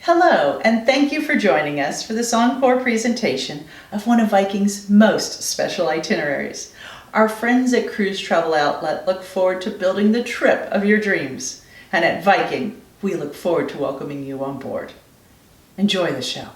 Hello, and thank you for joining us for this encore presentation of one of Viking's most special itineraries. Our friends at Cruise Travel Outlet look forward to building the trip of your dreams. And at Viking, we look forward to welcoming you on board. Enjoy the show.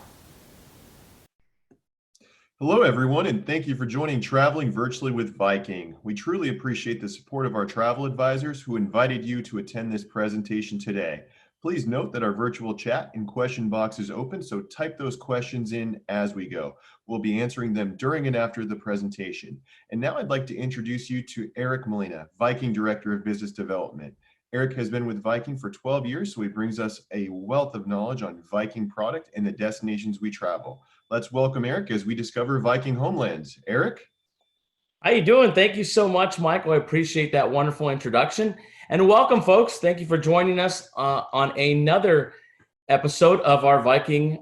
Hello, everyone, and thank you for joining Traveling Virtually with Viking. We truly appreciate the support of our travel advisors who invited you to attend this presentation today. Please note that our virtual chat and question box is open, so type those questions in as we go. We'll be answering them during and after the presentation. And now I'd like to introduce you to Eric Molina, Viking Director of Business Development. Eric has been with Viking for 12 years, so he brings us a wealth of knowledge on Viking product and the destinations we travel. Let's welcome Eric as we discover Viking Homelands. Eric? How you doing? Thank you so much, Michael. I appreciate that wonderful introduction. And welcome, folks. Thank you for joining us on another episode of our Viking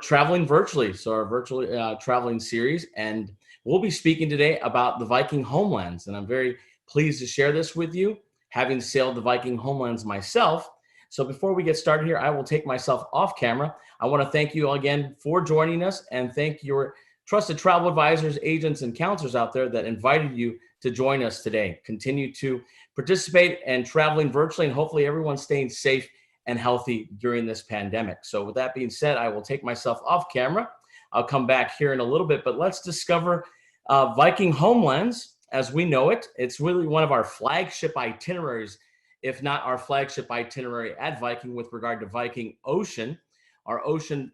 Traveling Virtually, so our virtual traveling series. And we'll be speaking today about the Viking Homelands. And I'm very pleased to share this with you, having sailed the Viking Homelands myself. So before we get started here, I will take myself off camera. I want to thank you all again for joining us and thank your trusted travel advisors, agents, and counselors out there that invited you to join us today. Continue to participate and traveling virtually, and hopefully everyone's staying safe and healthy during this pandemic. So with that being said, I will take myself off camera. I'll come back here in a little bit, but let's discover Viking Homelands as we know it. It's really one of our flagship itineraries, if not our flagship itinerary at Viking with regard to Viking Ocean. Our ocean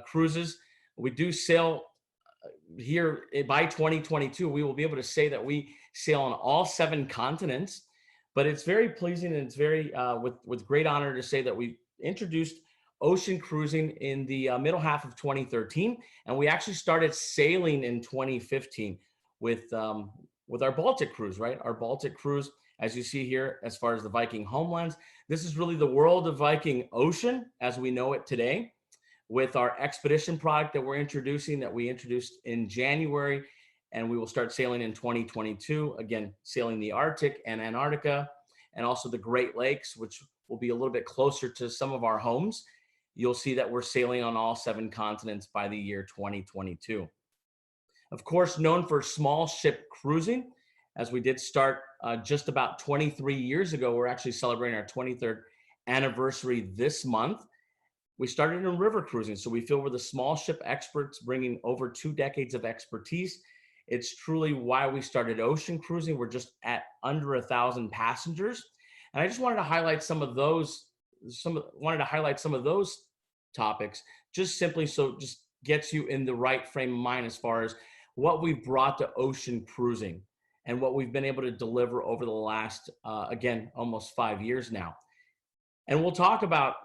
cruises, we do sail here by 2022. We will be able to say that we sail on all 7 continents, but it's very pleasing and it's very with great honor to say that we introduced ocean cruising in the middle half of 2013, and we actually started sailing in 2015 with our Baltic cruise, right? Our Baltic cruise, as you see here, as far as the Viking Homelands, this is really the world of Viking Ocean as we know it today, with our expedition product that we introduced in January, and we will start sailing in 2022, again, sailing the Arctic and Antarctica, and also the Great Lakes, which will be a little bit closer to some of our homes. You'll see that we're sailing on all 7 continents by the year 2022. Of course, known for small ship cruising, as we did start just about 23 years ago. We're actually celebrating our 23rd anniversary this month. We started in river cruising, so we feel we're the small ship experts bringing over 2 decades of expertise. It's truly why we started ocean cruising. We're just at under 1,000 passengers. And I just wanted to highlight some of those topics, just simply so it just gets you in the right frame of mind as far as what we've brought to ocean cruising and what we've been able to deliver over the last, again, almost 5 years now. And we'll talk about,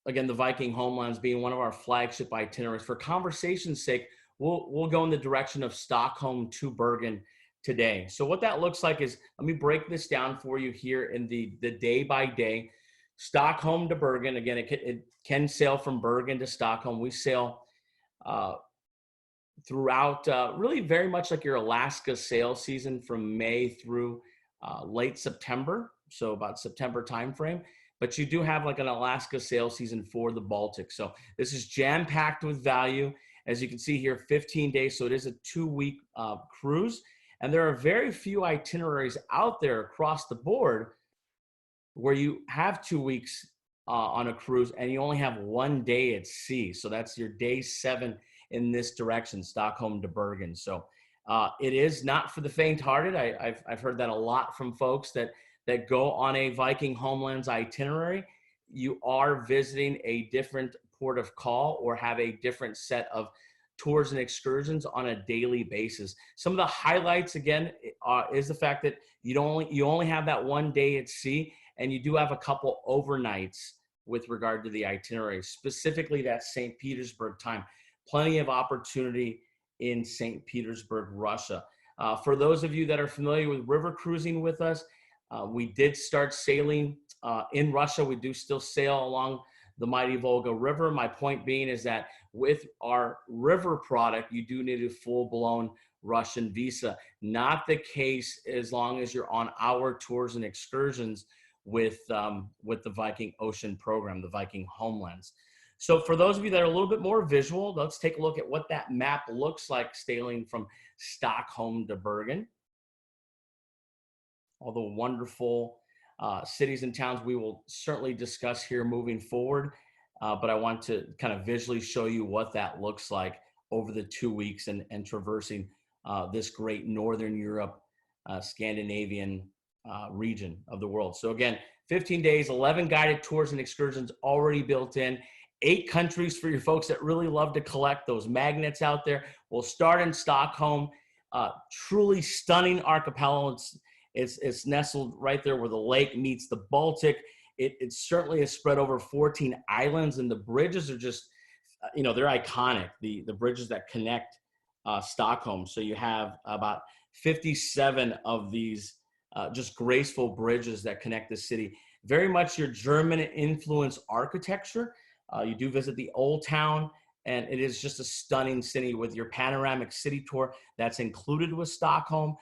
again, the Viking Homelands being one of our flagship itineraries. For conversation's sake, we'll go in the direction of Stockholm to Bergen today. So what that looks like is, let me break this down for you here in the day by day. Stockholm to Bergen, again, it can sail from Bergen to Stockholm. We sail throughout really very much like your Alaska sail season from May through late September, so about September timeframe. But you do have like an Alaska sail season for the Baltic. So this is jam-packed with value. As you can see here, 15 days. So it is a 2-week cruise. And there are very few itineraries out there across the board where you have 2 weeks on a cruise and you only have 1 day at sea. So that's your day 7 in this direction, Stockholm to Bergen. So it is not for the faint-hearted. I've heard that a lot from folks that go on a Viking Homelands itinerary. You are visiting a different port of call or have a different set of tours and excursions on a daily basis. Some of the highlights, again, is the fact that you only have that 1 day at sea, and you do have a couple overnights with regard to the itinerary, specifically that St. Petersburg time. Plenty of opportunity in St. Petersburg, Russia. For those of you that are familiar with river cruising with us, we did start sailing in Russia. We do still sail along the mighty Volga River. My point being is that with our river product, you do need a full-blown Russian visa. Not the case as long as you're on our tours and excursions with the Viking Ocean program, the Viking Homelands. So for those of you that are a little bit more visual, let's take a look at what that map looks like sailing from Stockholm to Bergen. All the wonderful cities and towns we will certainly discuss here moving forward. But I want to kind of visually show you what that looks like over the 2 weeks and traversing this great Northern Europe, Scandinavian region of the world. So again, 15 days, 11 guided tours and excursions already built in. 8 countries for your folks that really love to collect those magnets out there. We'll start in Stockholm, truly stunning archipelago. It's nestled right there where the lake meets the Baltic. It certainly is spread over 14 islands, and the bridges are just, they're iconic. The bridges that connect Stockholm. So you have about 57 of these just graceful bridges that connect the city. Very much your German influence architecture. You do visit the Old Town, and it is just a stunning city with your panoramic city tour that's included with Stockholm.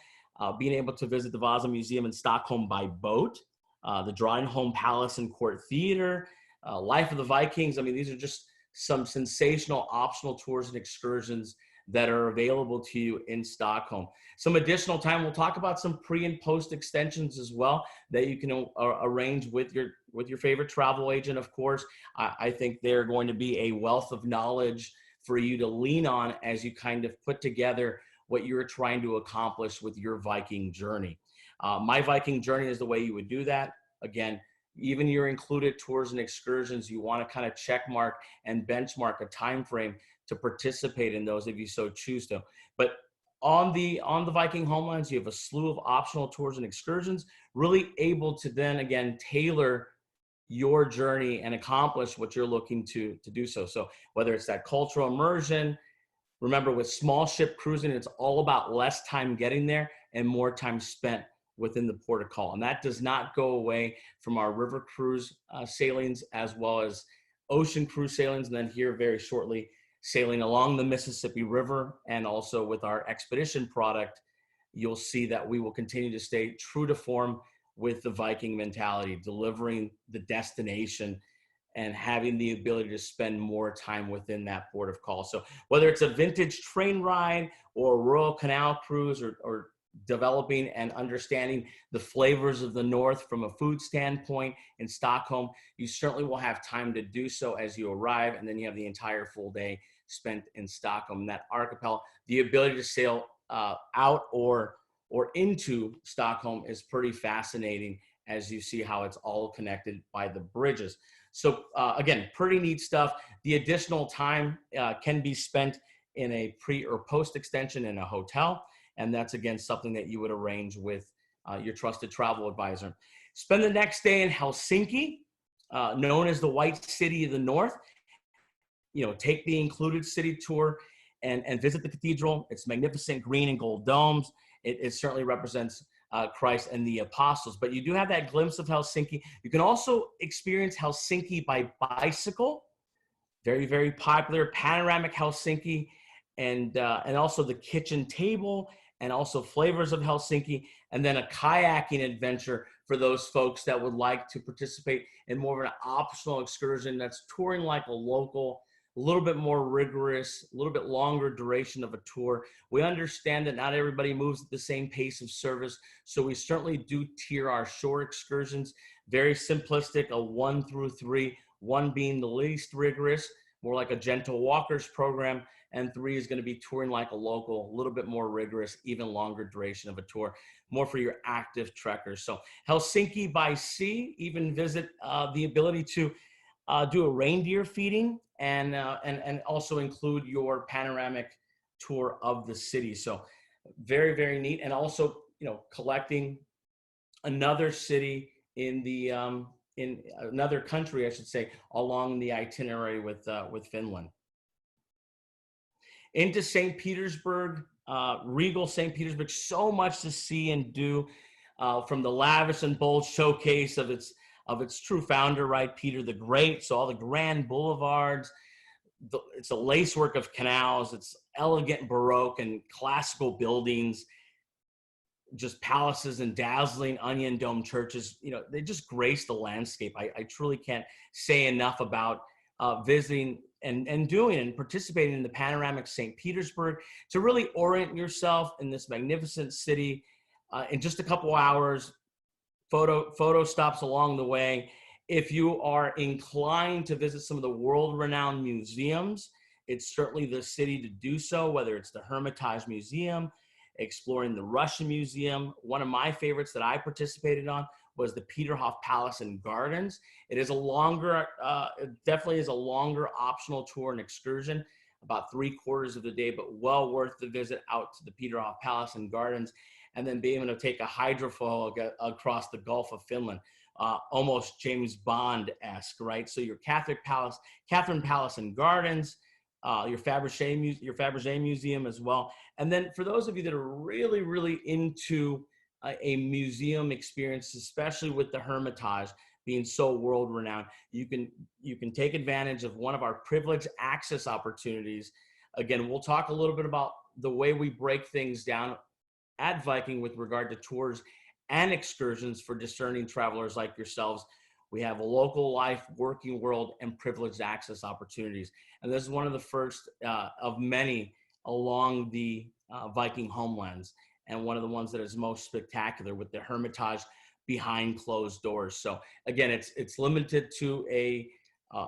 Being able to visit the Vasa Museum in Stockholm by boat, the Dronholm Palace and Court Theater, Life of the Vikings. I mean, these are just some sensational optional tours and excursions that are available to you in Stockholm. Some additional time, we'll talk about some pre and post extensions as well that you can arrange with your favorite travel agent, of course. I think they're going to be a wealth of knowledge for you to lean on as you kind of put together what you're trying to accomplish with your Viking journey. My Viking journey is the way you would do that. Again, even your included tours and excursions, you want to kind of check mark and benchmark a time frame to participate in those if you so choose to. But on the Viking Homelands, you have a slew of optional tours and excursions, really able to then again tailor your journey and accomplish what you're looking to do so. So whether it's that cultural immersion, remember with small ship cruising, it's all about less time getting there and more time spent within the port of call. And that does not go away from our river cruise sailings as well as ocean cruise sailings. And then here very shortly, sailing along the Mississippi River, and also with our expedition product, you'll see that we will continue to stay true to form with the Viking mentality, delivering the destination and having the ability to spend more time within that port of call. So whether it's a vintage train ride or a Royal Canal cruise or developing and understanding the flavors of the North from a food standpoint in Stockholm, you certainly will have time to do so as you arrive, and then you have the entire full day spent in Stockholm. That archipelago, the ability to sail out or into Stockholm is pretty fascinating as you see how it's all connected by the bridges. So again, pretty neat stuff. The additional time can be spent in a pre or post extension in a hotel. And that's, again, something that you would arrange with your trusted travel advisor. Spend the next day in Helsinki, known as the White City of the North. Take the included city tour and visit the cathedral. It's magnificent green and gold domes. It certainly represents Christ and the apostles. But you do have that glimpse of Helsinki. You can also experience Helsinki by bicycle. Very, very popular. Panoramic Helsinki, and also the kitchen table, and also flavors of Helsinki, and then a kayaking adventure for those folks that would like to participate in more of an optional excursion that's touring like a local, a little bit more rigorous, a little bit longer duration of a tour. We understand that not everybody moves at the same pace of service, so we certainly do tier our shore excursions. Very simplistic, a 1 through 3, 1 being the least rigorous, more like a gentle walkers program, and 3 is going to be touring like a local, a little bit more rigorous, even longer duration of a tour, more for your active trekkers. So Helsinki by sea, even visit the ability to do a reindeer feeding and also include your panoramic tour of the city. So very, very neat. And also, collecting another city in the in another country, I should say, along the itinerary with Finland. Into St. Petersburg, regal St. Petersburg, so much to see and do, from the lavish and bold showcase of its true founder, right, Peter the Great. So all the grand boulevards, it's a lacework of canals, it's elegant Baroque and classical buildings, just palaces and dazzling onion dome churches. They just grace the landscape. I truly can't say enough about visiting and doing and participating in the panoramic St. Petersburg to really orient yourself in this magnificent city in just a couple hours. Photo stops along the way. If you are inclined to visit some of the world-renowned museums, it's certainly the city to do so, whether it's the Hermitage Museum, exploring the Russian Museum. One of my favorites that I participated on was the Peterhof Palace and Gardens. It is a longer, it definitely is a longer optional tour and excursion, about 3/4 of the day, but well worth the visit out to the Peterhof Palace and Gardens, and then being able to take a hydrofoil across the Gulf of Finland. Almost James Bond-esque, right? So your Catherine Palace and Gardens, your Fabergé Museum as well. And then for those of you that are really, really into a museum experience, especially with the Hermitage being so world-renowned, you can take advantage of one of our privileged access opportunities. Again, we'll talk a little bit about the way we break things down at Viking with regard to tours and excursions for discerning travelers like yourselves. We have a local life, working world, and privileged access opportunities. And this is one of the first of many along the Viking Homelands, and one of the ones that is most spectacular with the Hermitage behind closed doors. So again, it's limited to a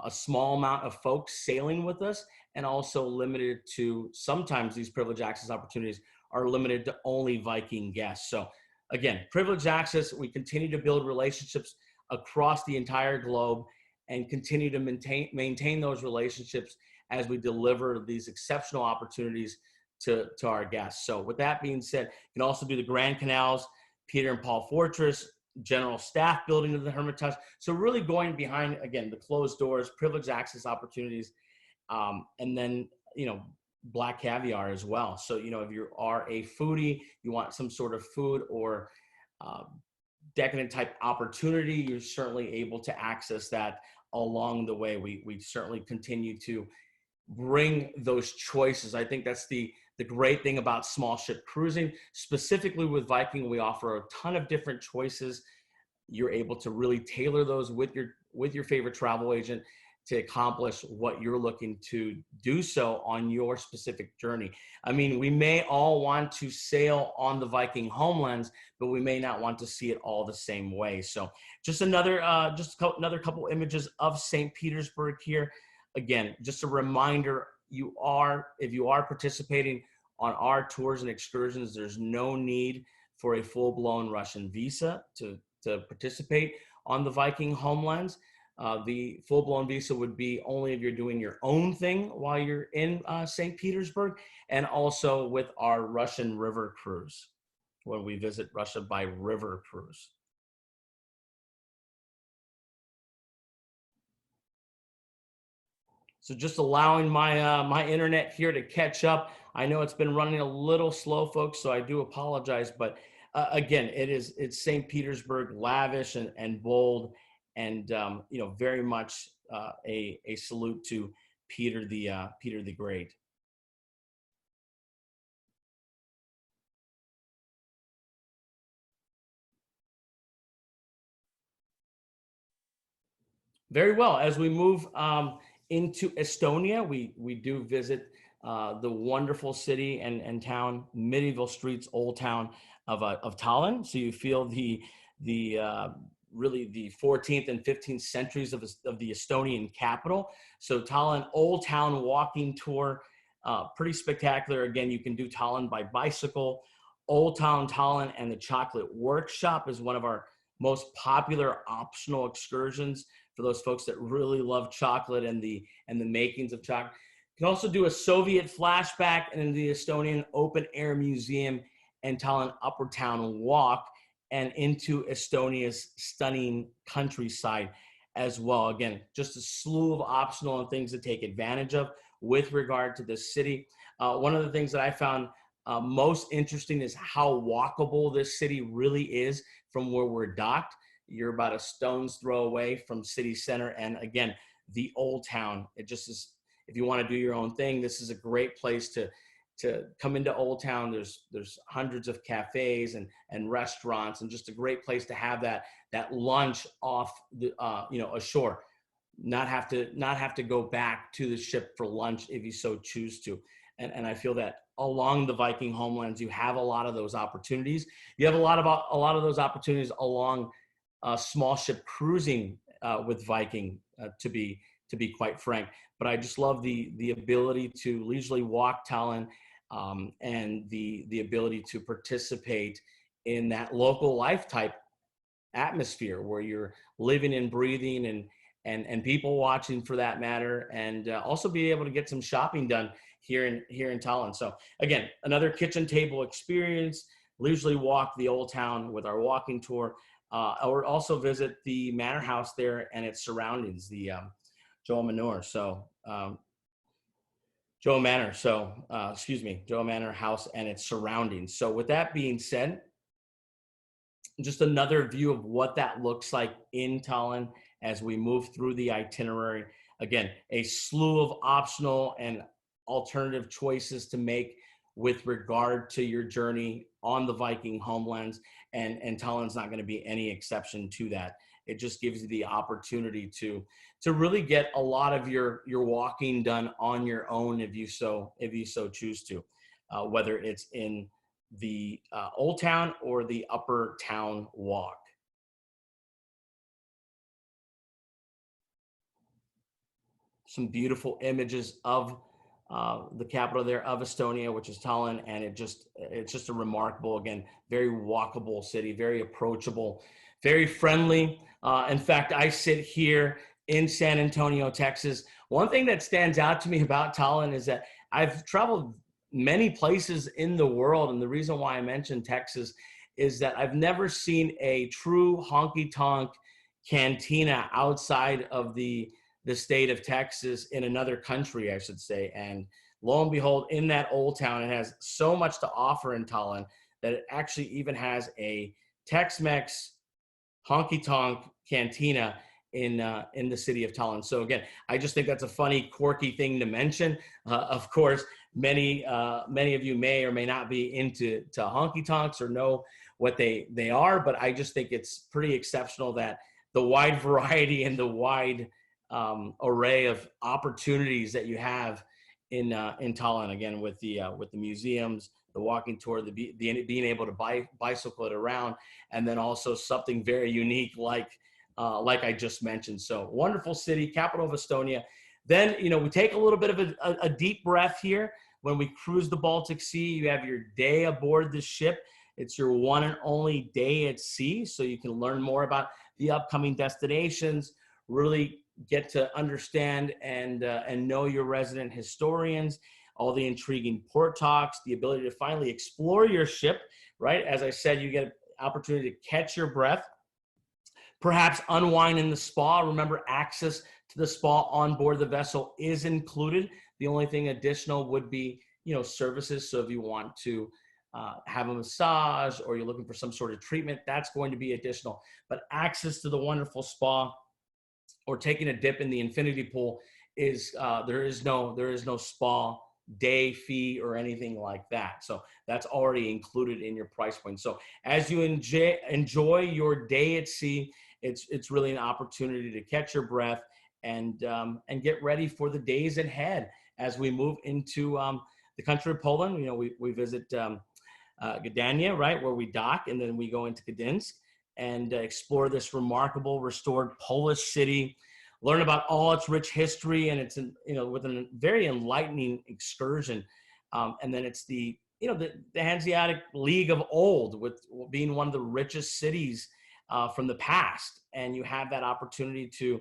small amount of folks sailing with us, and also limited to, sometimes these privileged access opportunities are limited to only Viking guests. So again, privileged access, we continue to build relationships across the entire globe and continue to maintain those relationships as we deliver these exceptional opportunities to our guests. So with that being said, you can also do the Grand Canals, Peter and Paul Fortress, General Staff Building of the Hermitage. So really going behind, again, the closed doors, privileged access opportunities, and then, black caviar as well. So, if you are a foodie, you want some sort of food or decadent type opportunity, you're certainly able to access that along the way. We certainly continue to bring those choices. I think that's the great thing about small ship cruising. Specifically with Viking, we offer a ton of different choices. You're able to really tailor those with your favorite travel agent to accomplish what you're looking to do so on your specific journey. I mean, we may all want to sail on the Viking Homelands, but we may not want to see it all the same way. So just another couple images of St. Petersburg here. Again, just a reminder, if you are participating on our tours and excursions, there's no need for a full-blown Russian visa to participate on the Viking Homelands. The full-blown visa would be only if you're doing your own thing while you're in St. Petersburg, and also with our Russian river cruise, when we visit Russia by river cruise. So just allowing my internet here to catch up. I know it's been running a little slow, folks, so I do apologize. But again, it's St. Petersburg, lavish and bold, and very much a salute to Peter the Great. Very well. As we move into Estonia, we do visit the wonderful city and town, medieval streets, old town of Tallinn. So you feel really the 14th and 15th centuries of the Estonian capital. So Tallinn Old Town walking tour, pretty spectacular. Again, you can do Tallinn by bicycle. Old Town Tallinn and the Chocolate Workshop is one of our most popular optional excursions for those folks that really love chocolate and the makings of chocolate. You can also do a Soviet flashback in the Estonian Open Air Museum and Tallinn Upper Town Walk, and into Estonia's stunning countryside as well. Again, just a slew of optional and things to take advantage of with regard to this city. One of the things that I found most interesting is how walkable this city really is from where we're docked. You're about a stone's throw away from city center. And again, the old town, it just is, if you want to do your own thing, this is a great place to come into Old Town. There's hundreds of cafes and restaurants, and just a great place to have that lunch off the ashore. not have to go back to the ship for lunch if you so choose to. And I feel that along the Viking homelands, you have a lot of those opportunities. You have a lot of those opportunities along small ship cruising with Viking, to be quite frank. But I just love the ability to leisurely walk Tallinn, and the ability to participate in that local life type atmosphere where you're living and breathing and people watching for that matter, and also be able to get some shopping done here in Tallinn. So again, another kitchen table experience. Leisurely walk the old town with our walking tour, or also visit the manor house there and its surroundings, the Joe Manor. So Joe Manor. So Joe Manor house and its surroundings. So with that being said, just another view of what that looks like in Tallinn as we move through the itinerary. Again, a slew of optional and alternative choices to make with regard to your journey on the Viking homelands, and Tallinn's not going to be any exception to that. It just gives you the opportunity to really get a lot of your walking done on your own if you so choose to, whether it's in the Old Town or the Upper Town Walk. Some beautiful images of the capital there of Estonia, which is Tallinn, and it's just a remarkable, again, very walkable city, very approachable, very friendly. In fact, I sit here in San Antonio, Texas. One thing that stands out to me about Tallinn is that I've traveled many places in the world, and the reason why I mentioned Texas is that I've never seen a true honky-tonk cantina outside of the state of Texas, in another country, I should say. And lo and behold, in that old town, it has so much to offer in Tallinn that it actually even has a Tex-Mex honky-tonk cantina in the city of Tallinn. So again, I just think that's a funny, quirky thing to mention. Of course, many of you may or may not be into honky-tonks or know what they are, but I just think it's pretty exceptional that the wide variety and the wide array of opportunities that you have in Tallinn, again, with the museums, the walking tour, being able to bicycle it around, and then also something very unique like I just mentioned. So wonderful city, capital of Estonia. Then, we take a little bit of a deep breath here. When we cruise the Baltic Sea, you have your day aboard the ship. It's your one and only day at sea, so you can learn more about the upcoming destinations, really get to understand and know your resident historians, all the intriguing port talks, the ability to finally explore your ship, right? As I said, you get an opportunity to catch your breath, perhaps unwind in the spa. Remember, access to the spa on board the vessel is included. The only thing additional would be, services. So if you want to have a massage or you're looking for some sort of treatment, that's going to be additional. But access to the wonderful spa or taking a dip in the infinity pool is there is no spa day fee or anything like that. So that's already included in your price point. So as you enjoy your day at sea, it's really an opportunity to catch your breath and get ready for the days ahead as we move into the country of Poland. We visit Gdynia, right, where we dock, and then we go into Gdansk and explore this remarkable restored Polish city, learn about all its rich history, and it's with a very enlightening excursion. And then it's the Hanseatic League of old, with being one of the richest cities from the past, and you have that opportunity to.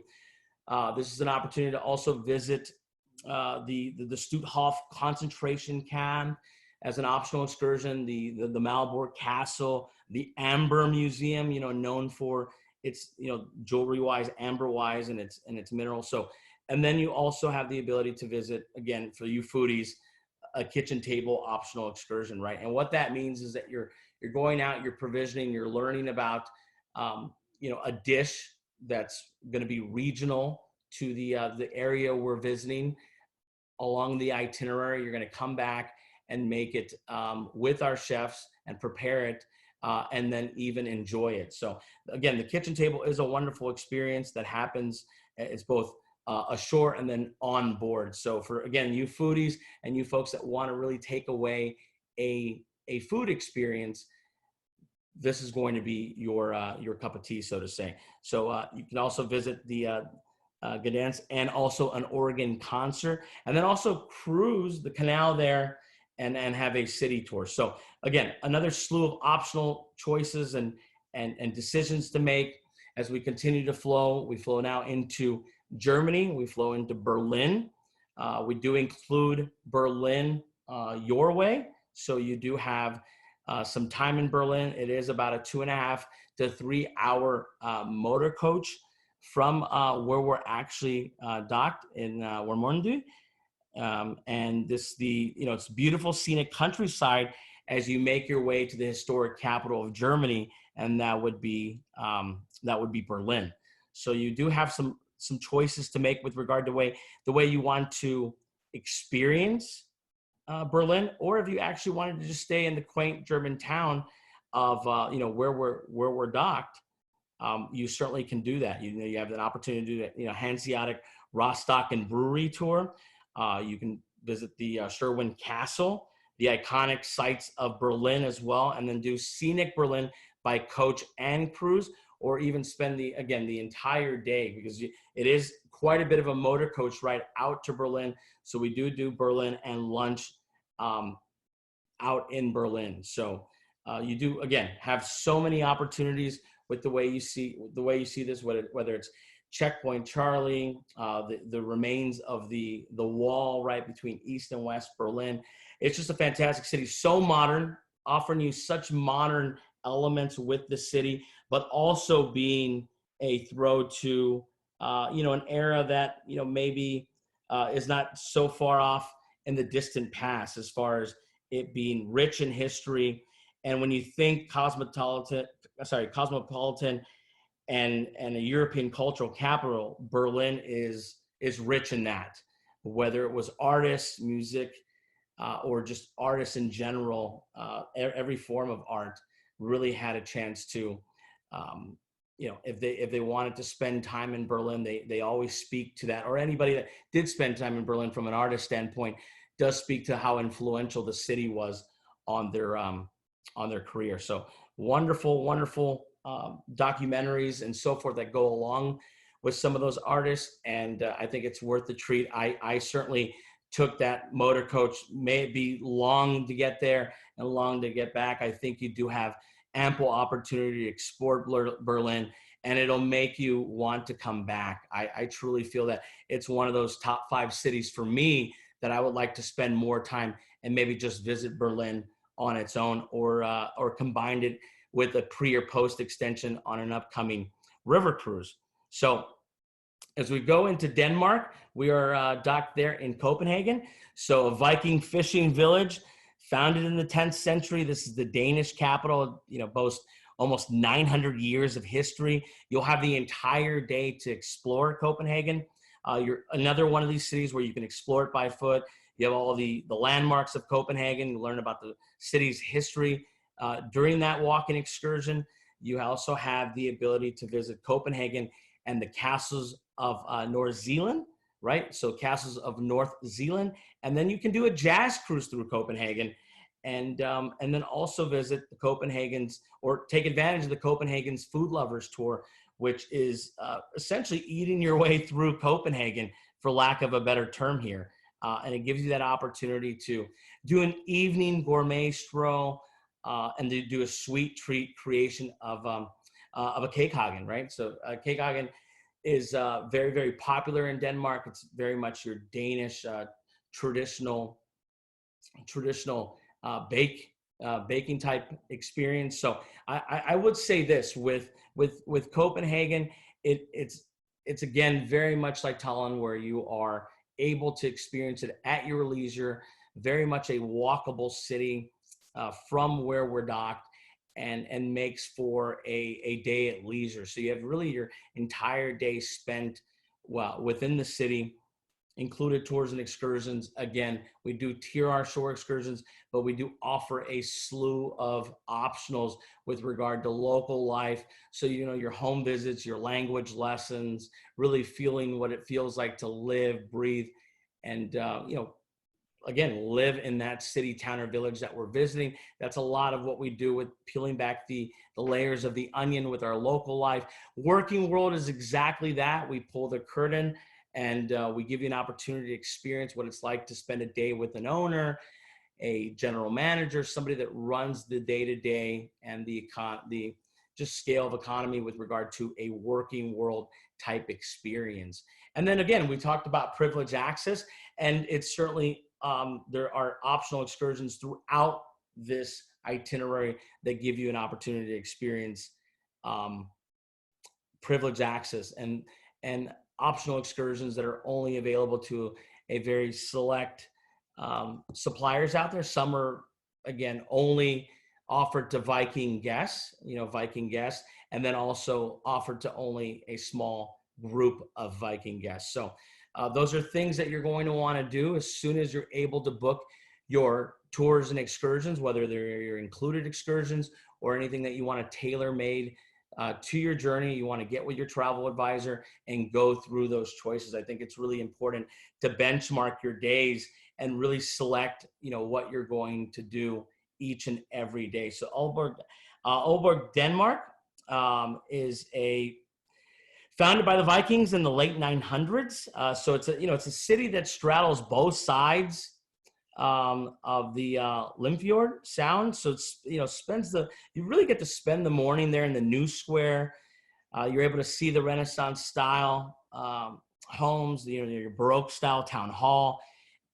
This is an opportunity to also visit the Stutthof concentration camp as an optional excursion, the Aalborg Castle, the Amber Museum, known for its, jewelry-wise, amber-wise, and its minerals. So, and then you also have the ability to visit, again, for you foodies, a kitchen table optional excursion, right? And what that means is that you're going out, you're provisioning, you're learning about, a dish that's going to be regional to the area we're visiting along the itinerary. You're going to come back and make it with our chefs and prepare it and then even enjoy it. So again, the kitchen table is a wonderful experience that happens It's both ashore and then on board. So for, again, you foodies and you folks that want to really take away a food experience, this is going to be your cup of tea, so to say. So you can also visit the Gdansk and also an Oregon concert, and then also cruise the canal there and have a city tour. So again, another slew of optional choices and decisions to make as we continue to flow. We flow now into Germany. We flow into Berlin. We do include Berlin your way. So you do have some time in Berlin. It is about a 2.5 to 3 hour motor coach from where we're actually docked in Warmond. And it's beautiful scenic countryside as you make your way to the historic capital of Germany, and that would be Berlin. So you do have some choices to make with regard to the way you want to experience Berlin, or if you actually wanted to just stay in the quaint German town of where we're docked. You certainly can do that. You have an opportunity to do that. Hanseatic Rostock and Brewery tour. You can visit the Sherwin Castle, the iconic sites of Berlin as well, and then do Scenic Berlin by coach and cruise, or even spend the entire day, because it is quite a bit of a motor coach ride out to Berlin. So we do Berlin and lunch out in Berlin. So you do, again, have so many opportunities with the way you see this, whether it's Checkpoint Charlie, the remains of the wall right between East and West Berlin. It's just a fantastic city, so modern, offering you such modern elements with the city, but also being a throw to an era that maybe is not so far off in the distant past, as far as it being rich in history. And when you think cosmopolitan and a European cultural capital, Berlin is rich in that. Whether it was artists, music, or just artists in general, every form of art really had a chance to, if they wanted to spend time in Berlin, they always speak to that. Or anybody that did spend time in Berlin from an artist standpoint does speak to how influential the city was on their career. So wonderful documentaries and so forth that go along with some of those artists, and I think it's worth the treat. I certainly took that motor coach, may it be long to get there and long to get back. I think you do have ample opportunity to explore Berlin, and it'll make you want to come back. I truly feel that it's one of those top 5 cities for me that I would like to spend more time and maybe just visit Berlin on its own, or combined it with a pre or post extension on an upcoming river cruise. So as we go into Denmark, we are docked there in Copenhagen. So a Viking fishing village founded in the 10th century. This is the Danish capital, boasts almost 900 years of history. You'll have the entire day to explore Copenhagen. You're another one of these cities where you can explore it by foot. You have all the landmarks of Copenhagen. You learn about the city's history during that walking excursion. You also have the ability to visit Copenhagen and the castles of North Zealand, right? So castles of North Zealand. And then you can do a jazz cruise through Copenhagen, and then also visit the Copenhagen's, or take advantage of the Copenhagen's Food Lovers Tour, which is essentially eating your way through Copenhagen, for lack of a better term here. And it gives you that opportunity to do an evening gourmet stroll and to do a sweet treat creation of a cakehagen, right? So cakehagen is very, very popular in Denmark. It's very much your Danish traditional baking type experience. So I would say this with Copenhagen, it's again very much like Tallinn, where you are able to experience it at your leisure. Very much a walkable city from where we're docked, and makes for a day at leisure. So you have really your entire day spent within the city, included tours and excursions. Again, we do tier our shore excursions, but we do offer a slew of optionals with regard to local life. So, your home visits, your language lessons, really feeling what it feels like to live, breathe, and, again, live in that city, town, or village that we're visiting. That's a lot of what we do with peeling back the layers of the onion with our local life. Working world is exactly that. We pull the curtain and we give you an opportunity to experience what it's like to spend a day with an owner, a general manager, somebody that runs the day-to-day and the just scale of economy with regard to a working world type experience. And then again, we talked about privileged access, and it's certainly there are optional excursions throughout this itinerary that give you an opportunity to experience privileged access and optional excursions that are only available to a very select suppliers out there. Some are, again, only offered to Viking guests, and then also offered to only a small group of Viking guests. So those are things that you're going to want to do as soon as you're able to book your tours and excursions, whether they're your included excursions or anything that you want to tailor-made to your journey. You want to get with your travel advisor and go through those choices. I think it's really important to benchmark your days and really select, what you're going to do each and every day. So Aalborg, Denmark is founded by the Vikings in the late 900s. So it's a city that straddles both sides of the Limfjord Sound. So it's, you really get to spend the morning there in the New Square. You're able to see the Renaissance style homes, your Baroque style town hall.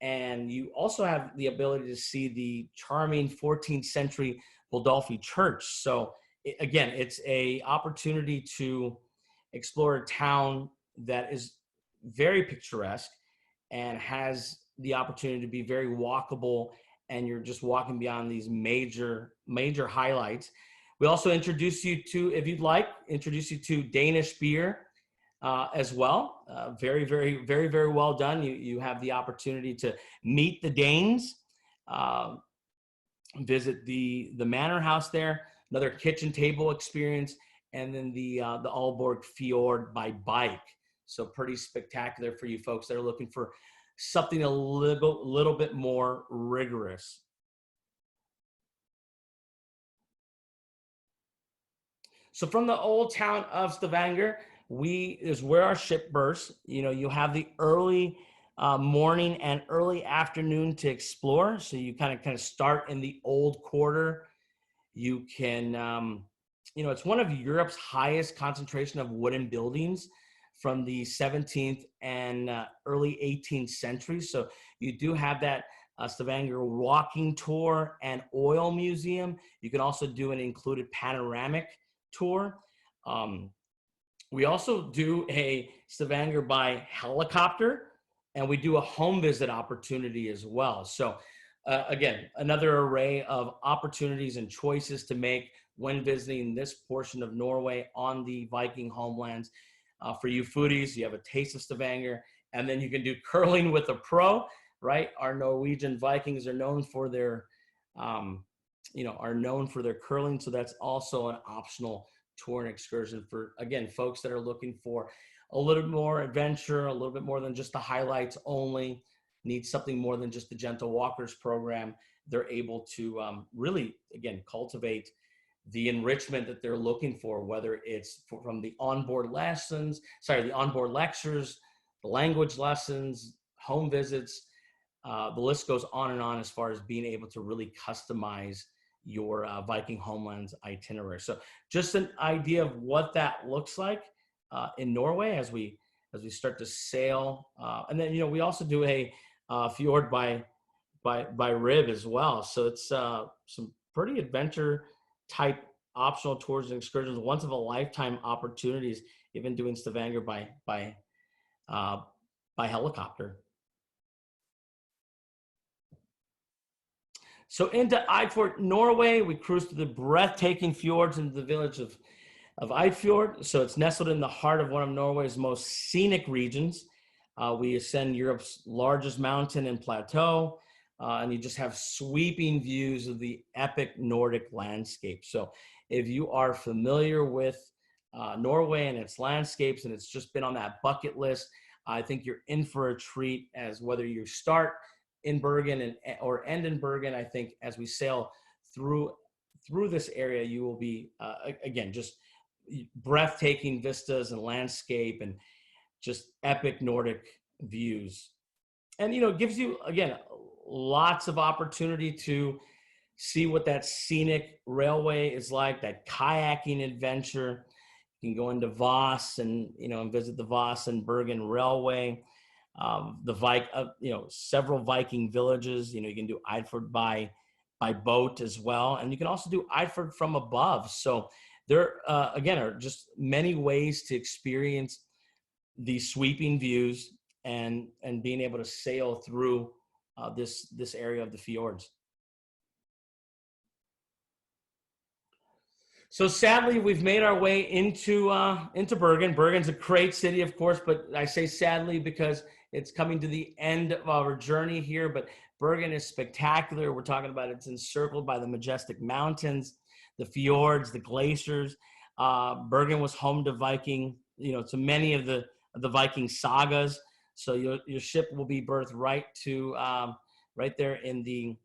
And you also have the ability to see the charming 14th century Waldorf church. So again, it's a opportunity to explore a town that is very picturesque and has the opportunity to be very walkable, and you're just walking beyond these major highlights. We also introduce you to Danish beer as well. Very, very, very, very well done. You have the opportunity to meet the Danes, visit the manor house there, another kitchen table experience, and then the Aalborg fjord by bike. So pretty spectacular for you folks that are looking for something a little bit more rigorous. So from the old town of Stavanger, is where our ship berths. You have the early morning and early afternoon to explore. So you kind of start in the old quarter. You can, it's one of Europe's highest concentration of wooden buildings from the 17th and early 18th century. So you do have that Stavanger walking tour and oil museum. You can also do an included panoramic tour. We also do a Stavanger by helicopter, and we do a home visit opportunity as well. So again, another array of opportunities and choices to make when visiting this portion of Norway on the Viking homelands. For you foodies, you have a taste of Stavanger, and then you can do curling with a pro, right? Our Norwegian Vikings are known for their, curling. So that's also an optional tour and excursion for, again, folks that are looking for a little bit more adventure, a little bit more than just the highlights only, need something more than just the Gentle Walkers program. They're able to really, again, cultivate the enrichment that they're looking for, whether it's from the onboard lectures, the language lessons, home visits, the list goes on and on as far as being able to really customize your Viking Homelands itinerary. So just an idea of what that looks like in Norway as we start to sail. And then, we also do a fjord by rib as well. So it's some pretty adventure type optional tours and excursions, once of a lifetime opportunities, even doing Stavanger by helicopter. So into Eidfjord, Norway, we cruise through the breathtaking fjords into the village of Eidfjord. So it's nestled in the heart of one of Norway's most scenic regions. We ascend Europe's largest mountain and plateau, and you just have sweeping views of the epic Nordic landscape. So if you are familiar with Norway and its landscapes, and it's just been on that bucket list, I think you're in for a treat, as whether you start in Bergen or end in Bergen. I think as we sail through this area, you will be, again, just breathtaking vistas and landscape and just epic Nordic views. And, it gives you, again, lots of opportunity to see what that scenic railway is like, that kayaking adventure. You can go into Voss and, and visit the Voss and Bergen Railway. Several Viking villages. You can do Eidford by boat as well. And you can also do Eidford from above. So there, again, are just many ways to experience these sweeping views and being able to sail through this area of the fjords. So sadly, we've made our way into Bergen. Bergen's a great city, of course, but I say sadly because it's coming to the end of our journey here. But Bergen is spectacular. We're talking about it's encircled by the majestic mountains, the fjords, the glaciers. Bergen was home to Viking, to many of the Viking sagas. So your ship will be berthed right there in the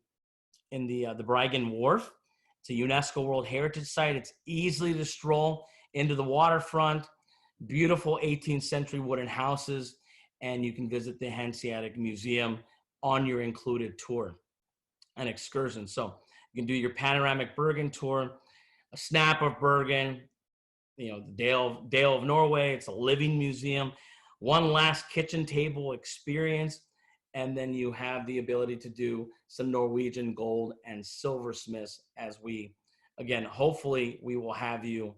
Bergen Wharf. It's a UNESCO World Heritage Site. It's easily to stroll into the waterfront, beautiful 18th century wooden houses, and you can visit the Hanseatic Museum on your included tour and excursion. So you can do your panoramic Bergen tour, a snap of Bergen, the Dale of Norway. It's a living museum, one last kitchen table experience. And then you have the ability to do some Norwegian gold and silversmiths as we, again, hopefully we will have you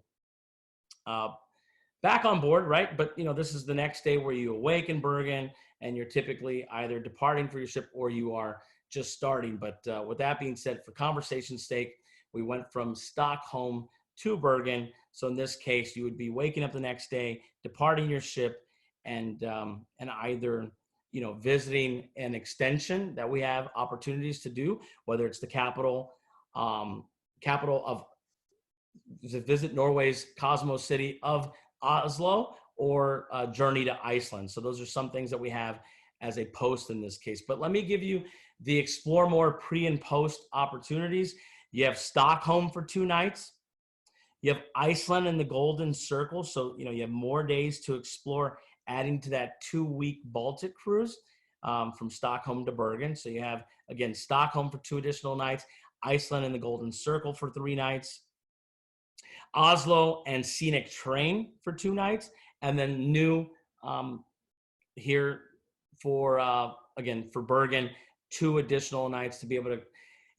back on board, right? But, this is the next day where you awake in Bergen and you're typically either departing for your ship or you are just starting. But with that being said, for conversation's sake, we went from Stockholm to Bergen. So in this case, you would be waking up the next day, departing your ship, and either visiting an extension that we have opportunities to do, whether it's the capital of visit Norway's Cosmo city of Oslo, or a journey to Iceland. So those are some things that we have as a post in this case. But let me give you the explore more pre and post opportunities. You have Stockholm for 2 nights. You have Iceland and the Golden Circle. So, you have more days to explore, adding to that 2-week Baltic cruise from Stockholm to Bergen. So you have, again, Stockholm for 2 additional nights, Iceland and the Golden Circle for 3 nights, Oslo and Scenic train for 2 nights, and then new here for, again, for Bergen, 2 additional nights to be able to,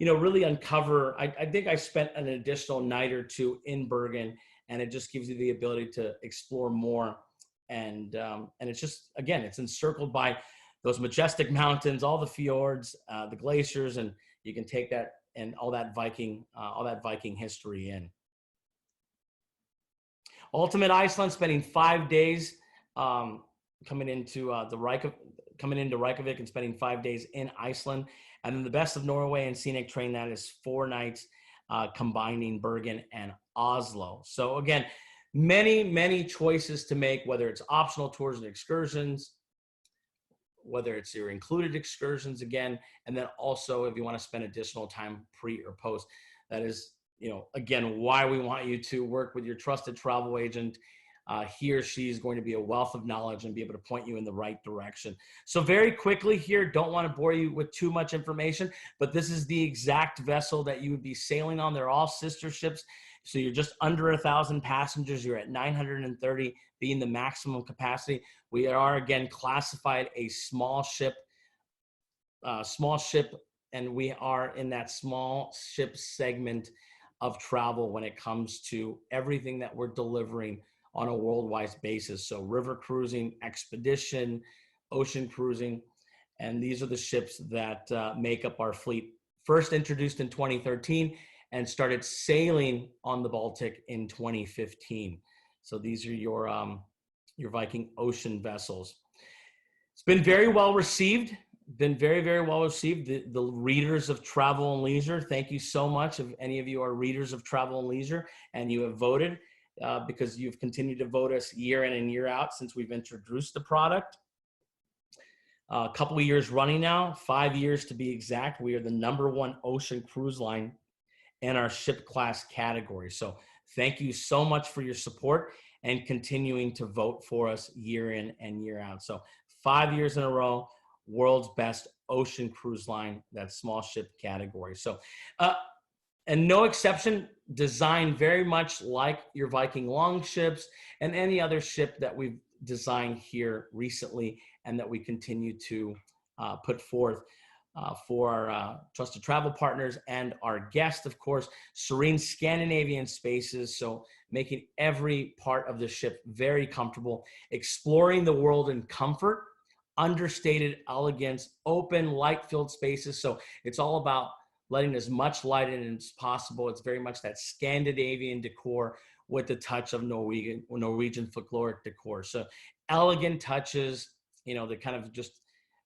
really uncover. I think I spent an additional night or 2 in Bergen, and it just gives you the ability to explore more. And it's just, again, it's encircled by those majestic mountains, all the fjords, the glaciers, and you can take that and all that Viking history in. Ultimate Iceland, spending 5 days coming into Reykjavik and spending 5 days in Iceland. And then the Best of Norway and Scenic train, that is 4 nights combining Bergen and Oslo. So again, many choices to make, whether it's optional tours and excursions, whether it's your included excursions again, and then also if you want to spend additional time pre or post. That is, again, why we want you to work with your trusted travel agent. He or she is going to be a wealth of knowledge and be able to point you in the right direction. So very quickly here, don't want to bore you with too much information, but this is the exact vessel that you would be sailing on. They're all sister ships. So you're just under 1,000 passengers. You're at 930 being the maximum capacity. We are, again, classified a small ship, and we are in that small ship segment of travel when it comes to everything that we're delivering on a worldwide basis. So river cruising, expedition, ocean cruising, and these are the ships that make up our fleet. First introduced in 2013 and started sailing on the Baltic in 2015. So these are your Viking ocean vessels. It's been very well received. Been very, very well received. The readers of Travel and Leisure, thank you so much. If any of you are readers of Travel and Leisure and you have voted, because you've continued to vote us year in and year out since we've introduced the product. A couple of years running now, 5 years to be exact, we are the #1 ocean cruise line in our ship class category. So thank you so much for your support and continuing to vote for us year in and year out. So 5 years in a row, world's best ocean cruise line, that small ship category. So, and no exception, designed very much like your Viking longships and any other ship that we've designed here recently and that we continue to put forth for our trusted travel partners and our guests, of course. Serene Scandinavian spaces, so making every part of the ship very comfortable, exploring the world in comfort, understated elegance, open, light-filled spaces. So it's all about letting as much light in as possible. It's very much that Scandinavian decor with the touch of Norwegian folkloric decor. So elegant touches, you know, that kind of just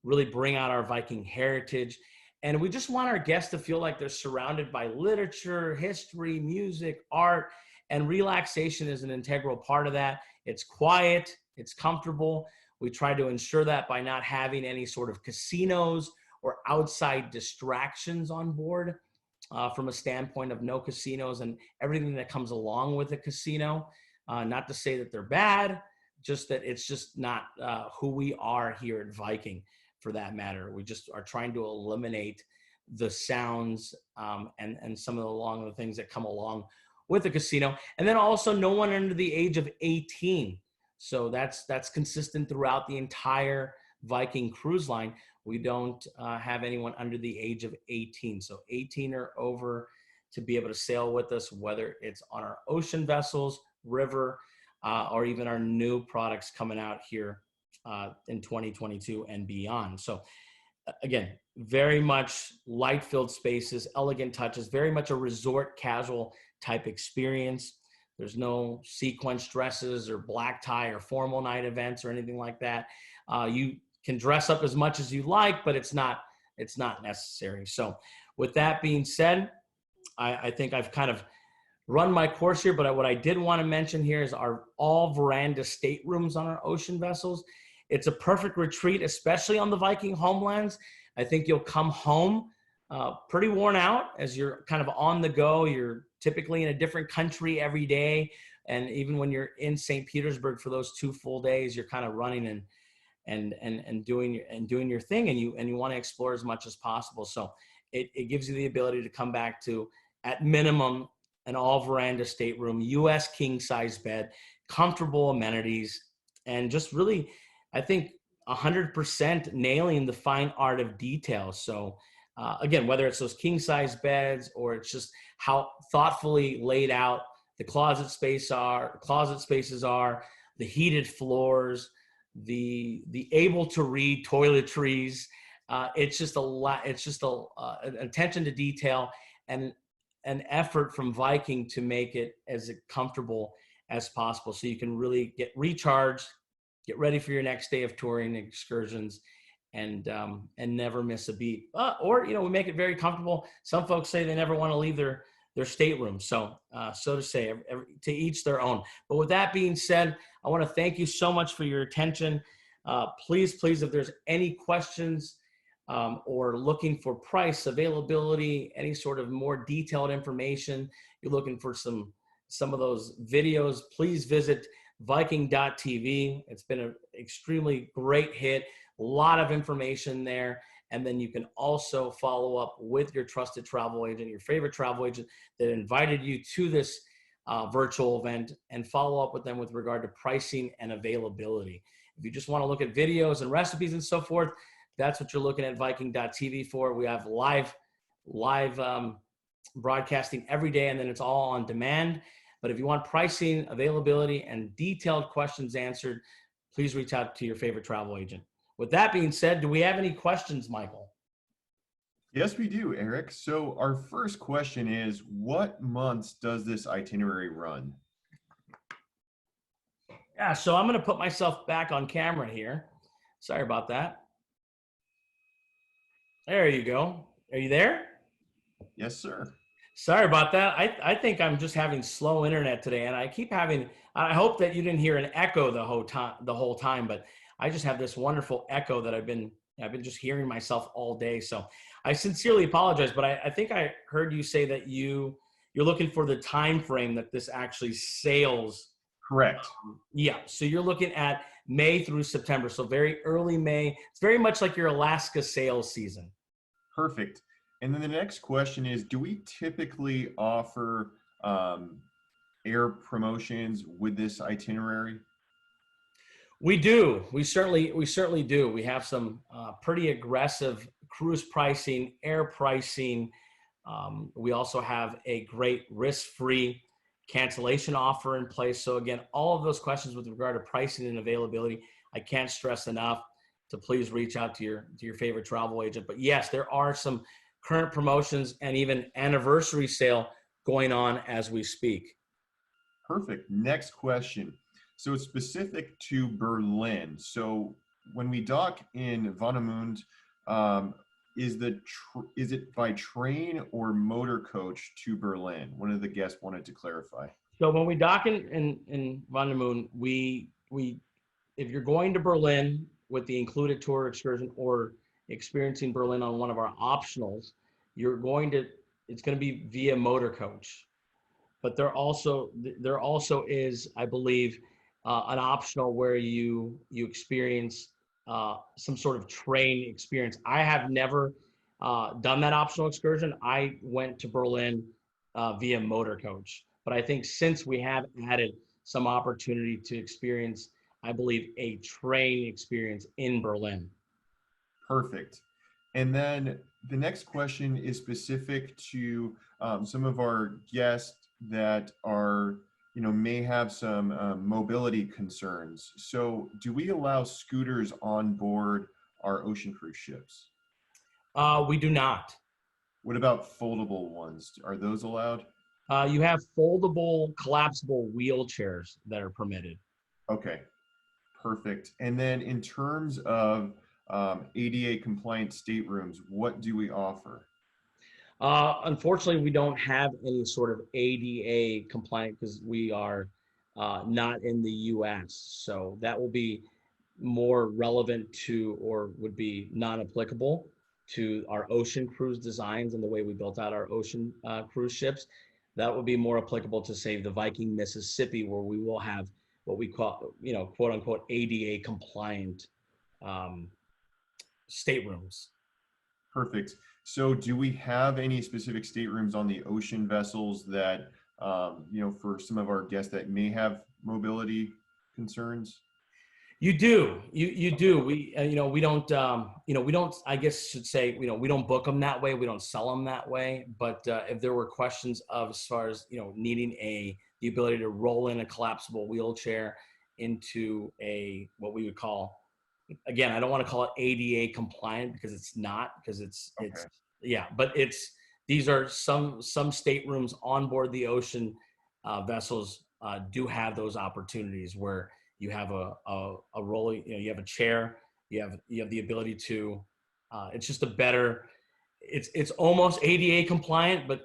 really bring out our Viking heritage. And we just want our guests to feel like they're surrounded by literature, history, music, art, and relaxation is an integral part of that. It's quiet, it's comfortable. We try to ensure that by not having any sort of casinos or outside distractions on board, from a standpoint of no casinos and everything that comes along with a casino. Not to say that they're bad, just that it's just not who we are here at Viking, for that matter. We just are trying to eliminate the sounds and some of the things that come along with a casino. And then also no one under the age of 18. So that's consistent throughout the entire Viking cruise line. We don't have anyone under the age of 18. So 18 or over to be able to sail with us, whether it's on our ocean vessels, river, or even our new products coming out here in 2022 and beyond. So again, very much light-filled spaces, elegant touches, very much a resort casual type experience. There's no sequence dresses or black tie or formal night events or anything like that. You can dress up as much as you like, but it's not necessary. So with that being said, I think I've kind of run my course here, but what I did want to mention here is our all veranda staterooms on our ocean vessels. It's a perfect retreat, especially on the Viking Homelands. I think you'll come home pretty worn out as you're kind of on the go. You're typically in a different country every day. And even when you're in St. Petersburg for those 2 full days, you're kind of running and doing your thing, and you want to explore as much as possible. So it gives you the ability to come back to, at minimum, an all veranda stateroom, US king size bed, comfortable amenities, and just really, I think 100% nailing the fine art of detail. So again, whether it's those king size beds or it's just how thoughtfully laid out the closet spaces are, the heated floors, the able to read toiletries. It's just a lot. It's just an attention to detail and an effort from Viking to make it as comfortable as possible, so you can really get recharged, get ready for your next day of touring excursions, and never miss a beat. Or we make it very comfortable. Some folks say they never want to leave their stateroom. So to say, to each their own. But with that being said, I want to thank you so much for your attention. Please, if there's any questions or looking for price, availability, any sort of more detailed information, you're looking for some of those videos, please visit Viking.tv. It's been an extremely great hit. A lot of information there. And then you can also follow up with your trusted travel agent, your favorite travel agent that invited you to this virtual event, and follow up with them with regard to pricing and availability. If you just want to look at videos and recipes and so forth, that's what you're looking at Viking.tv for. We have live broadcasting every day, and then it's all on demand. But if you want pricing, availability, and detailed questions answered, please reach out to your favorite travel agent. With that being said, do we have any questions, Michael? Yes, we do, Eric. So our first question is, what months does this itinerary run? Yeah, so I'm going to put myself back on camera here. Sorry about that. There you go. Are you there? Yes, sir. Sorry about that. I think I'm just having slow internet today, and I keep having. I hope that you didn't hear an echo the whole time, but I just have this wonderful echo that I've been just hearing myself all day. So I sincerely apologize, but I think I heard you say that you're looking for the time frame that this actually sails. Correct. Yeah, so you're looking at May through September, so very early May. It's very much like your Alaska sales season. Perfect. And then the next question is, do we typically offer air promotions with this itinerary? We do. We certainly do. We have some pretty aggressive cruise pricing, air pricing. We also have a great risk-free cancellation offer in place. So again, all of those questions with regard to pricing and availability, I can't stress enough to please reach out to your favorite travel agent. But yes, there are some current promotions and even anniversary sale going on as we speak. Perfect. Next question. So it's specific to Berlin. So when we dock in Warnemünde, is it by train or motor coach to Berlin? One of the guests wanted to clarify. So when we dock in Warnemünde, we if you're going to Berlin with the included tour excursion or experiencing Berlin on one of our optionals, it's going to be via motor coach. But there also is, I believe, an optional where you experience some sort of train experience. I have never done that optional excursion. I went to Berlin via motor coach. But I think since we have added some opportunity to experience, I believe, a train experience in Berlin. Perfect. And then the next question is specific to some of our guests that are, may have some mobility concerns. So do we allow scooters on board our ocean cruise ships? We do not. What about foldable ones? Are those allowed? You have foldable, collapsible wheelchairs that are permitted. Okay, perfect. And then in terms of ADA compliant staterooms, what do we offer? Unfortunately, we don't have any sort of ADA compliant because we are not in the U.S. So that will be more relevant to, or would be non-applicable to our ocean cruise designs and the way we built out our ocean cruise ships. That would be more applicable to, say, the Viking Mississippi, where we will have what we call, quote unquote, ADA compliant staterooms. Perfect. So do we have any specific staterooms on the ocean vessels that, for some of our guests that may have mobility concerns? You do. You do. We we don't I guess should say, we don't book them that way. We don't sell them that way. But if there were questions of, as far as, needing the ability to roll in a collapsible wheelchair into what we would call, again, I don't want to call it ADA compliant because it's not, because it's yeah, but these are some staterooms on board the ocean vessels do have those opportunities where you have a rolling, you have a chair, you have the ability to, it's just a better, it's almost ADA compliant, but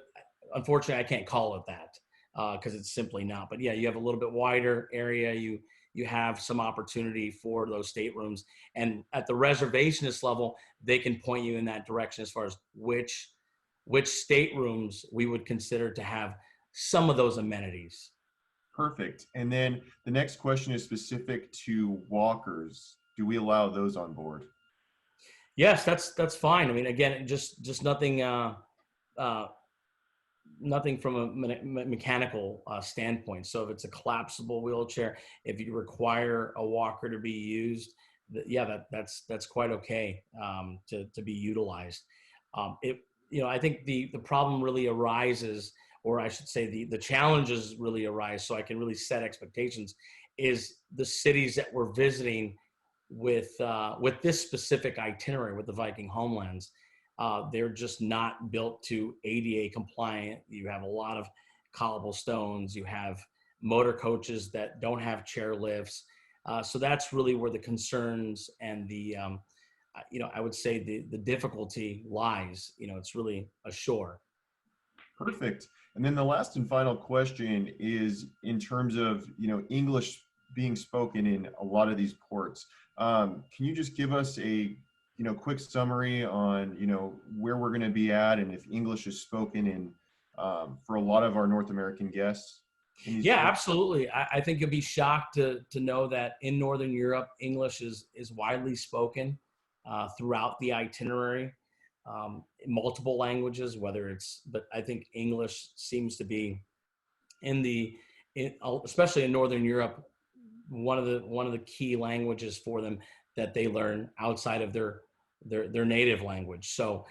unfortunately I can't call it that because it's simply not. But yeah, you have a little bit wider area. You have some opportunity for those staterooms, and at the reservationist level, they can point you in that direction as far as which staterooms we would consider to have some of those amenities. Perfect. And then the next question is specific to walkers. Do we allow those on board? Yes, that's fine. I mean, again, just nothing nothing from a mechanical standpoint. So if it's a collapsible wheelchair, if you require a walker to be used, that's quite okay to be utilized. I think the problem really arises, or I should say the challenges really arise, so I can really set expectations, is the cities that we're visiting with this specific itinerary with the Viking Homelands. They're just not built to ADA compliant. You have a lot of cobblestones. You have motor coaches that don't have chair lifts. So that's really where the concerns and the, I would say the difficulty lies. It's really ashore. Perfect. And then the last and final question is in terms of, English being spoken in a lot of these ports. Can you just give us a, quick summary on, where we're going to be at and if English is spoken in for a lot of our North American guests? Yeah, absolutely. I think you'll be shocked to know that in Northern Europe, English is widely spoken throughout the itinerary. Multiple languages, but I think English seems to be especially in Northern Europe, one of the key languages for them that they learn outside of their native language. So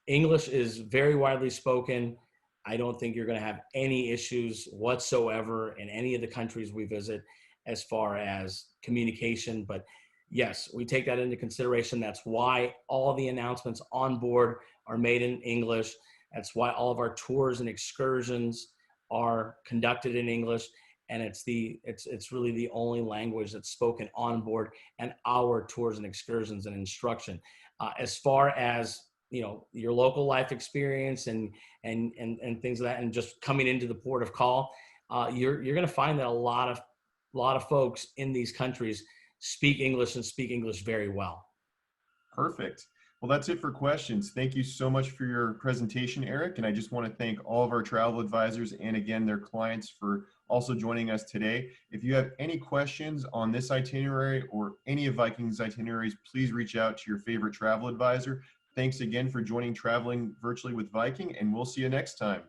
English is very widely spoken. I don't think you're going to have any issues whatsoever in any of the countries we visit as far as communication. But yes, we take that into consideration. That's why all the announcements on board are made in English. That's why all of our tours and excursions are conducted in English. And it's really the only language that's spoken on board and our tours and excursions and instruction. As far as your local life experience and things like that, and just coming into the port of call, you're going to find that a lot of folks in these countries speak English and speak English very well. Perfect. Well, that's it for questions. Thank you so much for your presentation, Eric. And I just want to thank all of our travel advisors and again, their clients for also joining us today. If you have any questions on this itinerary or any of Viking's itineraries, please reach out to your favorite travel advisor. Thanks again for joining Traveling Virtually with Viking, and we'll see you next time.